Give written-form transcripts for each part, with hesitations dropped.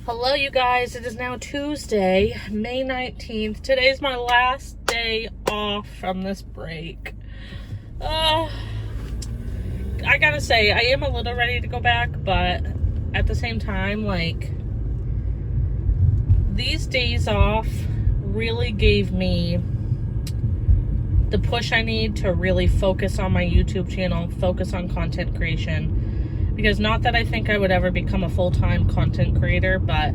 Hello, you guys. It is now Tuesday, May 19th. Today's my last day off from this break. I gotta say, I am a little ready to go back, but at the same time, like, these days off really gave me the push I need to really focus on my YouTube channel, focus on content creation. Because not that I think I would ever become a full-time content creator, but,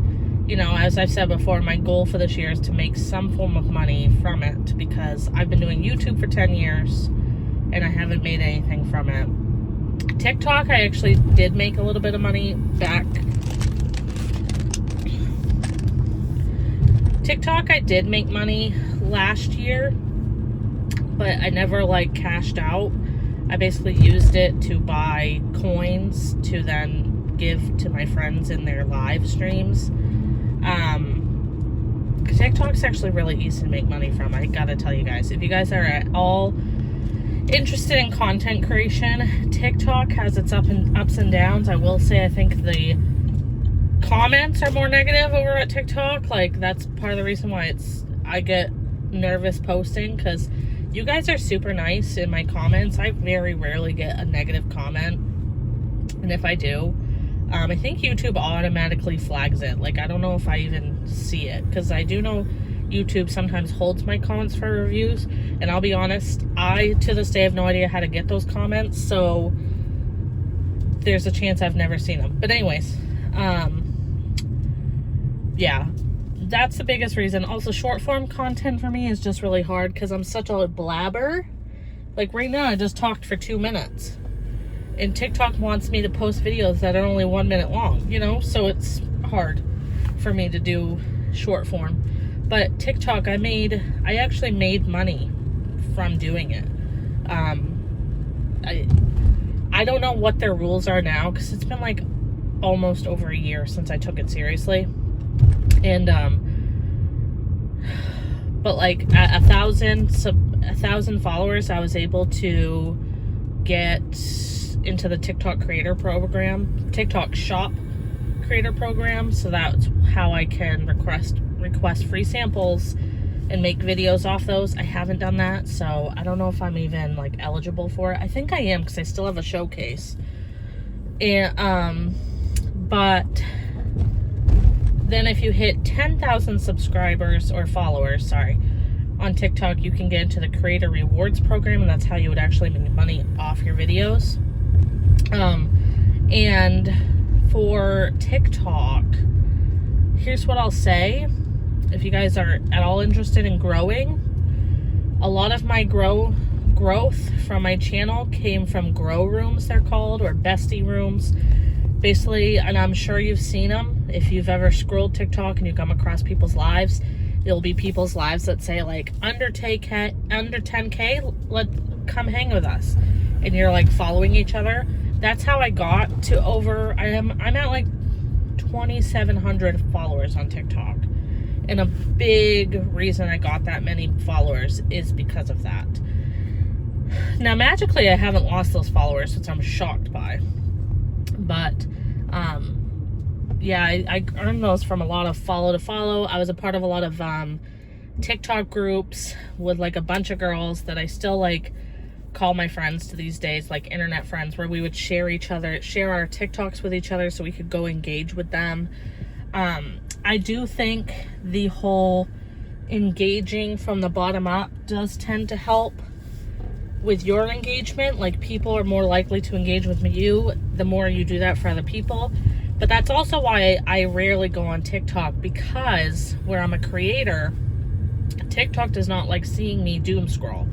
you know, as I've said before, my goal for this year is to make some form of money from it, because I've been doing YouTube for 10 years and I haven't made anything from it. TikTok, I actually did make a little bit of money back. TikTok, I did make money last year, but I never, like, cashed out. I basically used it to buy coins to then give to my friends in their live streams. TikTok's actually really easy to make money from, I gotta tell you guys. If you guys are at all interested in content creation, TikTok has its ups and downs. I will say I think the comments are more negative over at TikTok. Like, that's part of the reason why I get nervous posting, because you guys are super nice in my comments. I very rarely get a negative comment. And if I do, I think YouTube automatically flags it. Like, I don't know if I even see it, because I do know YouTube sometimes holds my comments for reviews. And I'll be honest, I, to this day, have no idea how to get those comments. So there's a chance I've never seen them. But anyways, yeah. That's the biggest reason. Also, short form content for me is just really hard because I'm such a blabber. Like, right now I just talked for 2 minutes, and TikTok wants me to post videos that are only 1 minute long, you know, so it's hard for me to do short form. But TikTok, I actually made money from doing it. I don't know what their rules are now, because it's been like almost over a year since I took it seriously. And but like at 1,000 followers, I was able to get into the TikTok creator program, TikTok shop creator program. So that's how I can request free samples and make videos off those. I haven't done that, so I don't know if I'm even like eligible for it. I think I am, because I still have a showcase. And but then if you hit 10,000 subscribers or followers, on TikTok, you can get into the creator rewards program, and that's how you would actually make money off your videos. And for TikTok, here's what I'll say. If you guys are at all interested in growing, a lot of my growth from my channel came from grow rooms, they're called, or bestie rooms. Basically, and I'm sure you've seen them, if you've ever scrolled TikTok and you come across people's lives, it'll be people's lives that say like under 10K, come hang with us, and you're like following each other. That's how I got to I'm at like 2,700 followers on TikTok, and a big reason I got that many followers is because of that. Now, magically, I haven't lost those followers, which I'm shocked by. But yeah, I earned those from a lot of follow to follow. I was a part of a lot of TikTok groups with like a bunch of girls that I still like call my friends to these days, like internet friends, where we would share our TikToks with each other so we could go engage with them. I do think the whole engaging from the bottom up does tend to help with your engagement. Like, people are more likely to engage with you the more you do that for other people. But that's also why I rarely go on TikTok, because where I'm a creator, TikTok does not like seeing me doom scroll.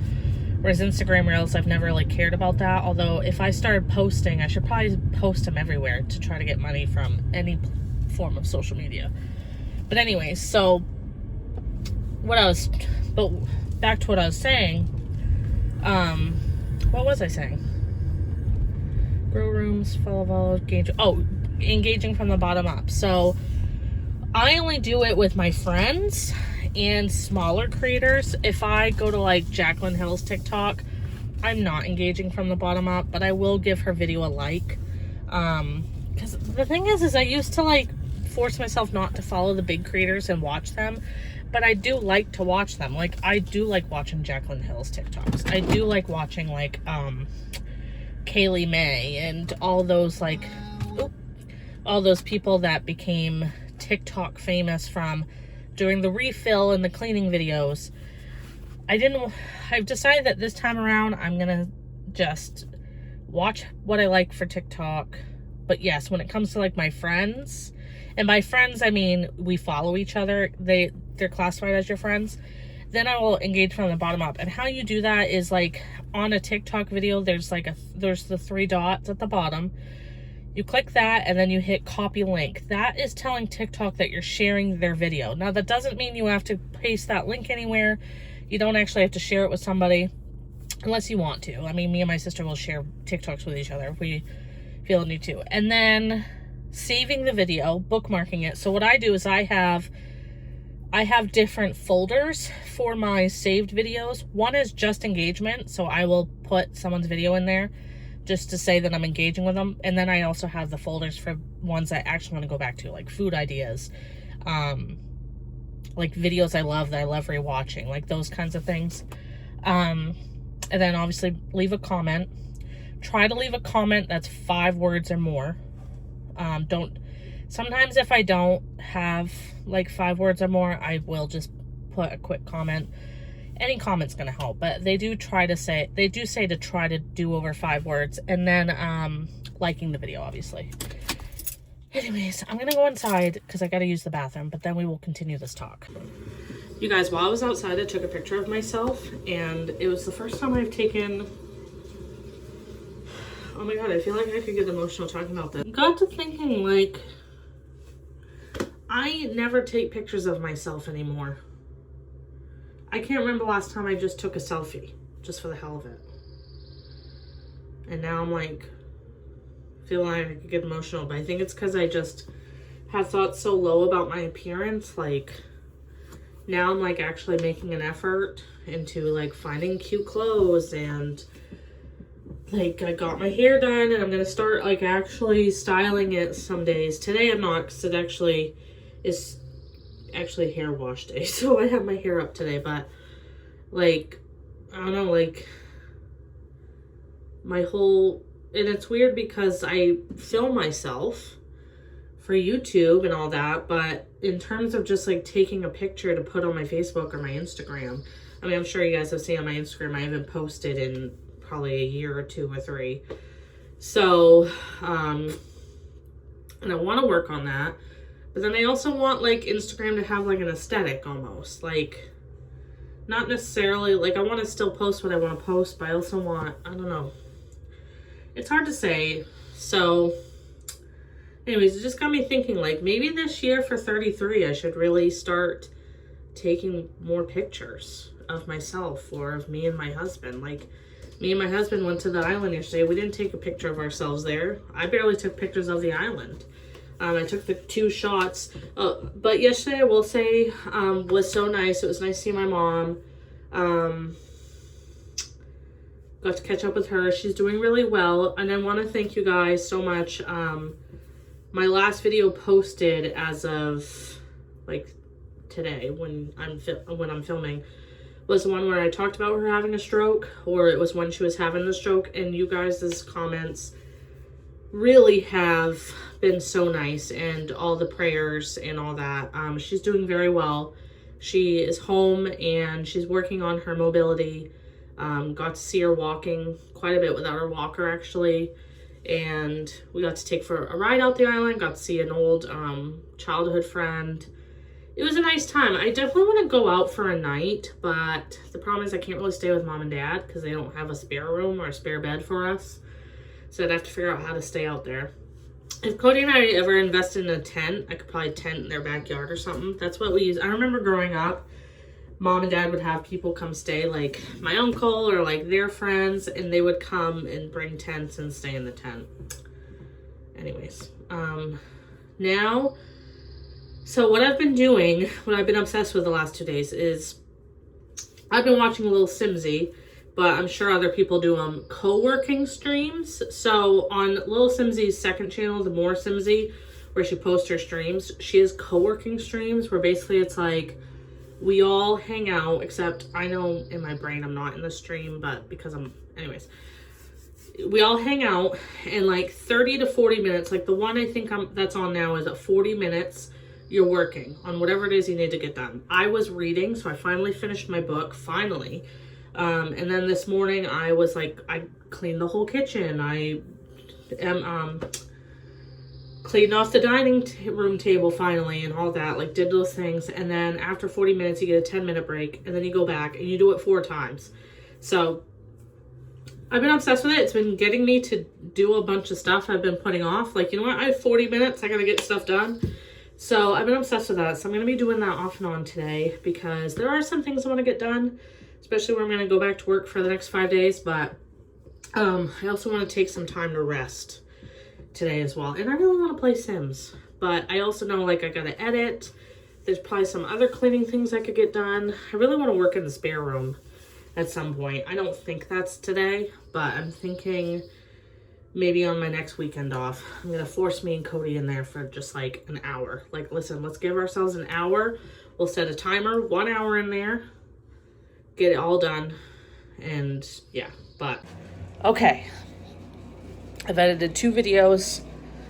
Whereas Instagram Reels, I've never really cared about that. Although if I started posting, I should probably post them everywhere to try to get money from any form of social media. But anyways, so back to what I was saying. What was I saying? Grow rooms, follow, engaging from the bottom up. So I only do it with my friends and smaller creators. If I go to like Jaclyn Hill's TikTok, I'm not engaging from the bottom up, but I will give her video a like. Because the thing is I used to like force myself not to follow the big creators and watch them, but I do like to watch them. Like, I do like watching Jaclyn Hill's TikToks. I do like watching, like, Kaylee May and all those, like, all those people that became TikTok famous from doing the refill and the cleaning videos. I've decided that this time around, I'm gonna just watch what I like for TikTok. But yes, when it comes to, like, my friends, and by friends, I mean, we follow each other. They're classified as your friends. Then I will engage from the bottom up. And how you do that is, like, on a TikTok video, there's the 3 dots at the bottom. You click that, and then you hit copy link. That is telling TikTok that you're sharing their video. Now, that doesn't mean you have to paste that link anywhere. You don't actually have to share it with somebody unless you want to. I mean, me and my sister will share TikToks with each other if we feel the need to. And then saving the video, bookmarking it. So what I do is I have different folders for my saved videos. One is just engagement, so I will put someone's video in there just to say that I'm engaging with them. And then I also have the folders for ones I actually want to go back to, like food ideas, like videos I love that I love rewatching, like those kinds of things. And then obviously leave a comment. Try to leave a comment that's 5 words or more. Sometimes if I don't have like 5 words or more, I will just put a quick comment. Any comment's gonna help, but they do say to try to do over 5 words, and then liking the video, obviously. Anyways, I'm gonna go inside because I gotta use the bathroom, but then we will continue this talk. You guys, while I was outside, I took a picture of myself, and it was the first time I've taken... Oh my god, I feel like I could get emotional talking about this. Got to thinking, like, I never take pictures of myself anymore. I can't remember the last time I just took a selfie, just for the hell of it. And now I'm like, feeling like I could get emotional, but I think it's because I just have thought so low about my appearance. Like, now I'm like actually making an effort into like finding cute clothes, and like I got my hair done, and I'm gonna start like actually styling it some days. Today I'm not, because it actually is hair wash day, so I have my hair up today. But like, I don't know, like my whole, and it's weird because I film myself for YouTube and all that, but in terms of just like taking a picture to put on my Facebook or my Instagram, I mean, I'm sure you guys have seen on my Instagram, I haven't posted in probably a year or 2 or 3. So, and I want to work on that. But then I also want like Instagram to have like an aesthetic almost. Like, not necessarily, like I want to still post what I want to post, but I also want, I don't know. It's hard to say. So, anyways, it just got me thinking, like, maybe this year for 33, I should really start taking more pictures of myself or of me and my husband. Like, me and my husband went to the island yesterday. We didn't take a picture of ourselves there. I barely took pictures of the island. I took the 2 shots. But yesterday, I will say, was so nice. It was nice to see my mom. Got to catch up with her. She's doing really well. And I want to thank you guys so much. My last video posted as of like today when I'm filming was the one where I talked about her having a stroke, or it was when she was having the stroke, and you guys' comments really have been so nice, and all the prayers and all that. She's doing very well. She is home and she's working on her mobility. Got to see her walking quite a bit without her walker, actually. And we got to take for a ride out the island, got to see an old childhood friend. It was a nice time. I definitely want to go out for a night, but the problem is I can't really stay with mom and dad because they don't have a spare room or a spare bed for us. So I'd have to figure out how to stay out there. If Cody and I ever invested in a tent, I could probably tent in their backyard or something. That's what we use. I remember growing up, mom and dad would have people come stay, like my uncle or like their friends, and they would come and bring tents and stay in the tent. Anyways, now, so what I've been doing, what I've been obsessed with the last 2 days is I've been watching a little Simsy, but I'm sure other people do co-working streams. So on Lil Simsy's second channel, The More Simsy, where she posts her streams. She has co-working streams where basically it's like we all hang out, except I know in my brain I'm not in the stream, but because anyways, we all hang out and like 30 to 40 minutes, like the one I think that's on now is at 40 minutes, you're working on whatever it is you need to get done. I was reading, so I finally finished my book, finally. And then this morning I was like, I cleaned the whole kitchen. I am, cleaned off the dining room table finally and all that, like did those things. And then after 40 minutes, you get a 10-minute break and then you go back and you do it 4 times. So I've been obsessed with it. It's been getting me to do a bunch of stuff I've been putting off. Like, you know what? I have 40 minutes. I got to get stuff done. So I've been obsessed with that. So I'm going to be doing that off and on today because there are some things I want to get done, especially when I'm going to go back to work for the next 5 days. But I also want to take some time to rest today as well. And I really want to play Sims. But I also know, like, I got to edit. There's probably some other cleaning things I could get done. I really want to work in the spare room at some point. I don't think that's today, but I'm thinking maybe on my next weekend off, I'm going to force me and Cody in there for just like an hour. Like, listen, let's give ourselves an hour. We'll set a timer, 1 hour in there, get it all done. And yeah, but okay. I've edited 2 videos,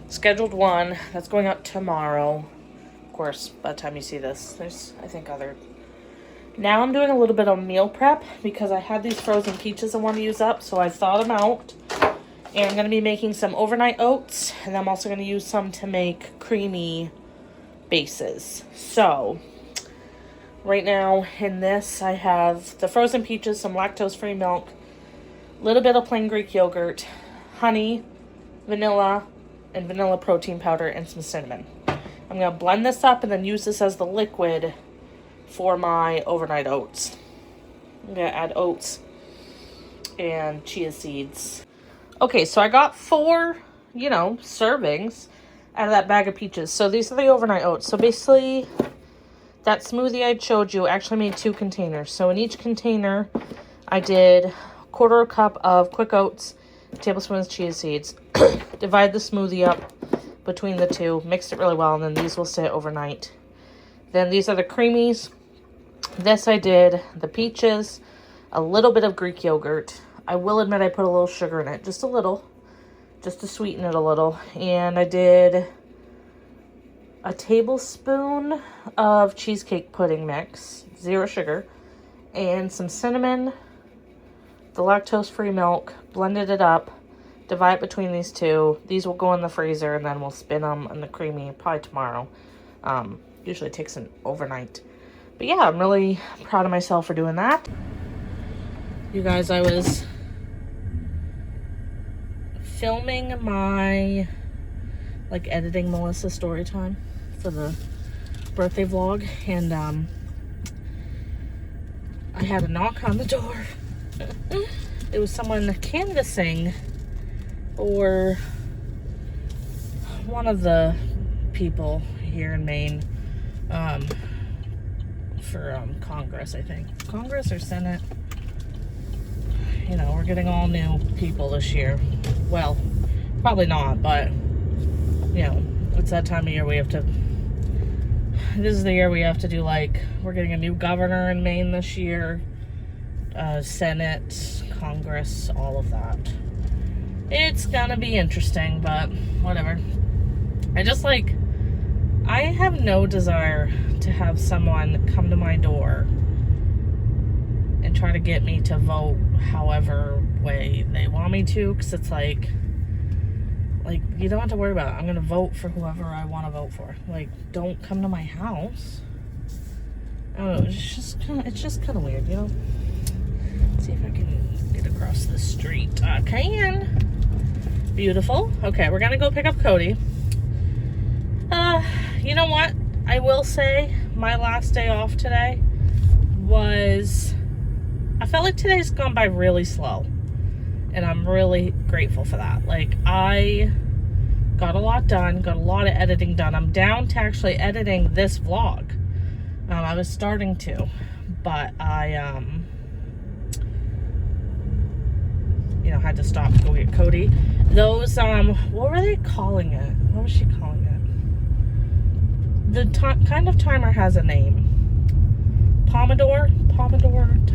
scheduled 1 that's going up tomorrow. Of course, by the time you see this, there's, I think, other. Now I'm doing a little bit of meal prep because I had these frozen peaches I want to use up, so I thawed them out. And I'm going to be making some overnight oats, and I'm also going to use some to make creamy bases. So, right now in this, I have the frozen peaches, some lactose-free milk, a little bit of plain Greek yogurt, honey, vanilla, and vanilla protein powder, and some cinnamon. I'm going to blend this up and then use this as the liquid for my overnight oats. I'm going to add oats and chia seeds. Okay, so I got 4, servings out of that bag of peaches. So these are the overnight oats. So basically, that smoothie I showed you actually made 2 containers. So in each container, I did 1/4 cup of quick oats, tablespoon of chia seeds. Divide the smoothie up between the 2, mixed it really well, and then these will sit overnight. Then these are the creamies. This I did the peaches, a little bit of Greek yogurt. I will admit I put a little sugar in it, just a little, just to sweeten it a little. And I did a tablespoon of cheesecake pudding mix, 0 sugar, and some cinnamon, the lactose-free milk, blended it up, divide between these 2. These will go in the freezer, and then we'll spin them in the creamy probably tomorrow. Usually it takes an overnight. But yeah, I'm really proud of myself for doing that. You guys, I was filming my, editing Melissa story time for the birthday vlog, and I had a knock on the door. It was someone canvassing for one of the people here in Maine, for Congress, I think. Congress or Senate? We're getting all new people this year. Well, probably not, but, it's that time of year we have to, this is the year we have to do, we're getting a new governor in Maine this year, Senate, Congress, all of that. It's gonna be interesting, but whatever. I have no desire to have someone come to my door and try to get me to vote however way they want me to, because it's like, you don't have to worry about it. I'm going to vote for whoever I want to vote for. Don't come to my house. I don't know, it's just kind of weird, Let's see if I can get across the street. I can. Beautiful. Okay, we're going to go pick up Cody. You know what? I will say my last day off today was, I felt like today's gone by really slow, and I'm really grateful for that. I got a lot done, got a lot of editing done. I'm down to actually editing this vlog. I was starting to, but I, had to stop to go get Cody. Those, what were they calling it? What was she calling it? the kind of timer has a name. Pomodoro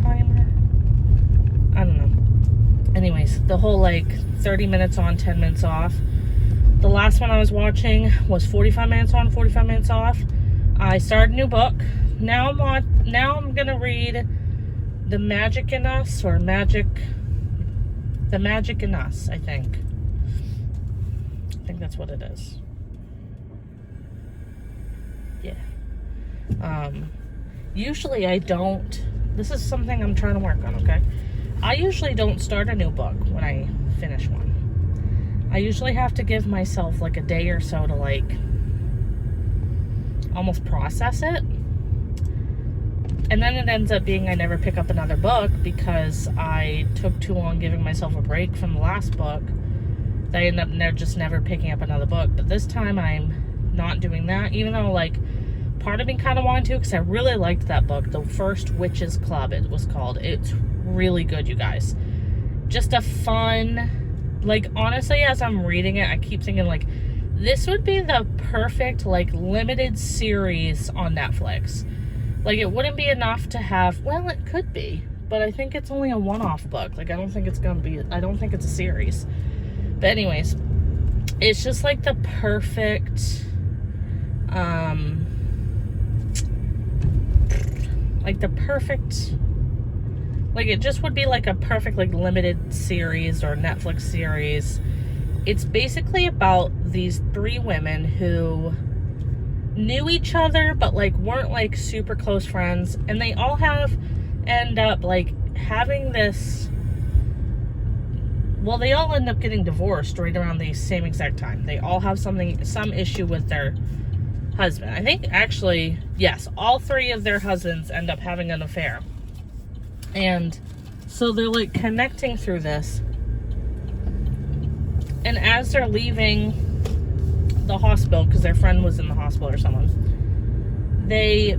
timer. I don't know. Anyways, the whole like 30 minutes on, 10 minutes off. The last one I was watching was 45 minutes on, 45 minutes off. I started a new book. Now I'm gonna read The Magic in Us, or The Magic in Us, I think. I think that's what it is. Yeah. Usually I don't, this is something I'm trying to work on, okay? I usually don't start a new book when I finish one. I usually have to give myself like a day or so to like almost process it. And then it ends up being I never pick up another book because I took too long giving myself a break from the last book. That I end up just never picking up another book. But this time I'm not doing that, even though like part of me kind of wanted to, because I really liked that book, The First Witches Club it was called. It's really good, you guys. Just a fun, like, honestly, as I'm reading it, I keep thinking like this would be the perfect like limited series on Netflix. Like, it wouldn't be enough to have, well, it could be, but I think it's only a one-off book. Like, I don't think it's a series. But anyways, it's just like the perfect it just would be like a perfect like limited series or Netflix series. It's basically about these three women who knew each other but like weren't like super close friends, and they all end up like having this, well, they all end up getting divorced right around the same exact time. They all have some issue with their husband. I think actually, yes, all three of their husbands end up having an affair. And so they're like connecting through this. And as they're leaving the hospital, because their friend was in the hospital or someone, they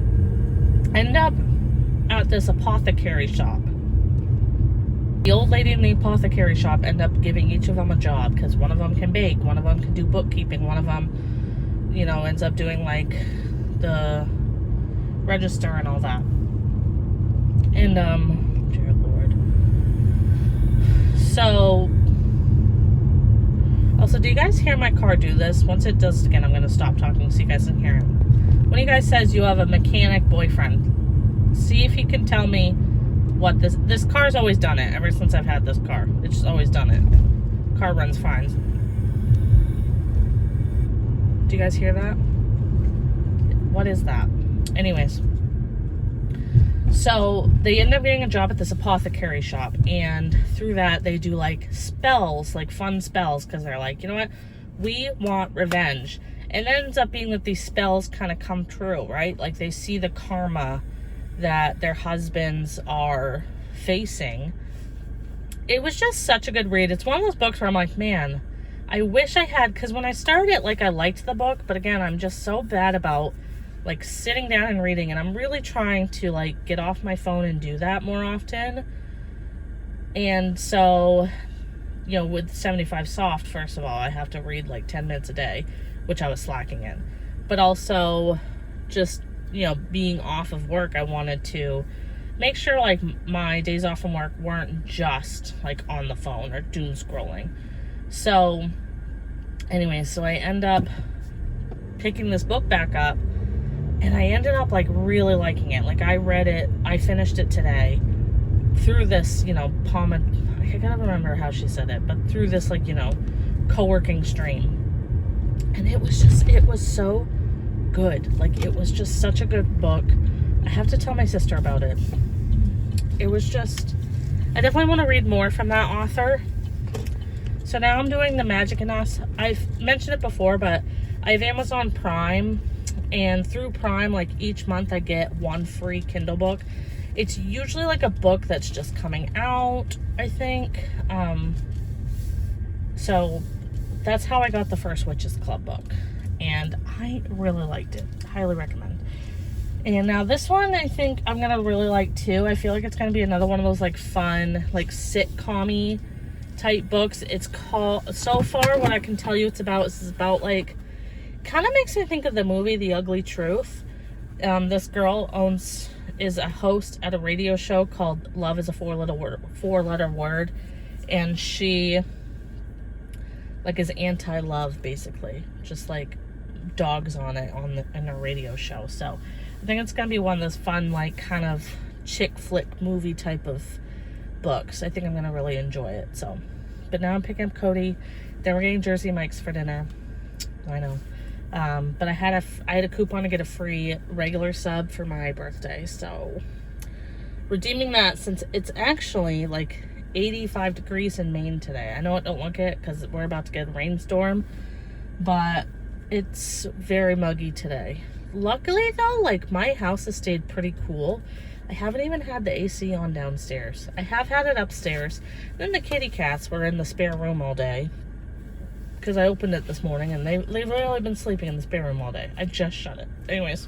end up at this apothecary shop. The old lady in the apothecary shop end up giving each of them a job, because one of them can bake, one of them can do bookkeeping, one of them, you know, ends up doing like the register and all that. And dear Lord. So also, do you guys hear my car do this? Once it does it again, I'm going to stop talking so you guys can hear it. When you guys says you have a mechanic boyfriend, see if you can tell me what this car's always done it ever since I've had this car. It's just always done it. Car runs fine. Do you guys hear that? What is that? Anyways, so they end up getting a job at this apothecary shop, and through that they do like spells, like fun spells, because they're like, you know what, we want revenge. And it ends up being that these spells kind of come true, right? Like they see the karma that their husbands are facing. It was just such a good read. It's one of those books where I'm like, man, I wish I had, because when I started it, like, I liked the book, but again, I'm just so bad about like sitting down and reading, and I'm really trying to like get off my phone and do that more often. And so, you know, with 75 soft, first of all, I have to read like 10 minutes a day, which I was slacking in. But also just, you know, being off of work, I wanted to make sure like my days off from work weren't just like on the phone or doom scrolling. So anyway, so I end up picking this book back up, and I ended up like really liking it. Like I read it, I finished it today through this, you know, I gotta remember how she said it, but through this like, you know, co-working stream. And it was so good. Like, it was just such a good book. I have to tell my sister about it. It was just, I definitely want to read more from that author. So now I'm doing The Magic in Us. I've mentioned it before, but I have Amazon Prime, and through Prime, like each month I get one free Kindle book. It's usually like a book that's just coming out, I think. So that's how I got the First Witches Club book, and I really liked it. Highly recommend. And now this one I think I'm gonna really like too. I feel like it's gonna be another one of those like fun, like sitcom-y type books. It's called, so far what I can tell you it's about like Kind of makes me think of the movie The Ugly Truth. This girl is a host at a radio show called Love is a four-letter word, and she like is anti-love, basically, just like dogs on it in a radio show. So I think it's gonna be one of those fun, like, kind of chick flick movie type of books. I think I'm gonna really enjoy it. So, but now I'm picking up Cody, then we're getting Jersey Mike's for dinner. I know. But I had a coupon to get a free regular sub for my birthday, so redeeming that, since it's actually like 85 degrees in Maine today. I know it don't look it because we're about to get a rainstorm, but it's very muggy today. Luckily though, like, my house has stayed pretty cool. I haven't even had the AC on downstairs. I have had it upstairs. Then the kitty cats were in the spare room all day, because I opened it this morning, and they've literally been sleeping in the spare room all day. I just shut it. Anyways.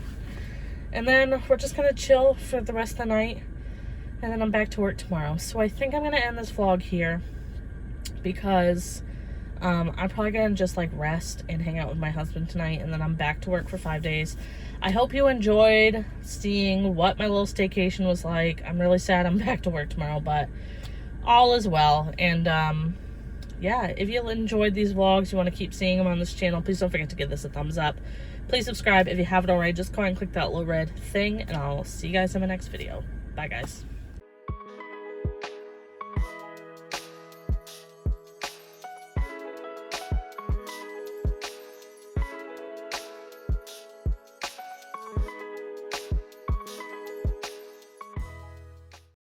And then we're just going to chill for the rest of the night. And then I'm back to work tomorrow. So I think I'm going to end this vlog here, because I'm probably going to just, like, rest and hang out with my husband tonight. And then I'm back to work for 5 days. I hope you enjoyed seeing what my little staycation was like. I'm really sad I'm back to work tomorrow, but all is well. And, yeah, if you enjoyed these vlogs, you want to keep seeing them on this channel, please don't forget to give this a thumbs up. Please subscribe if you haven't already. Just go ahead and click that little red thing, and I'll see you guys in my next video. Bye, guys.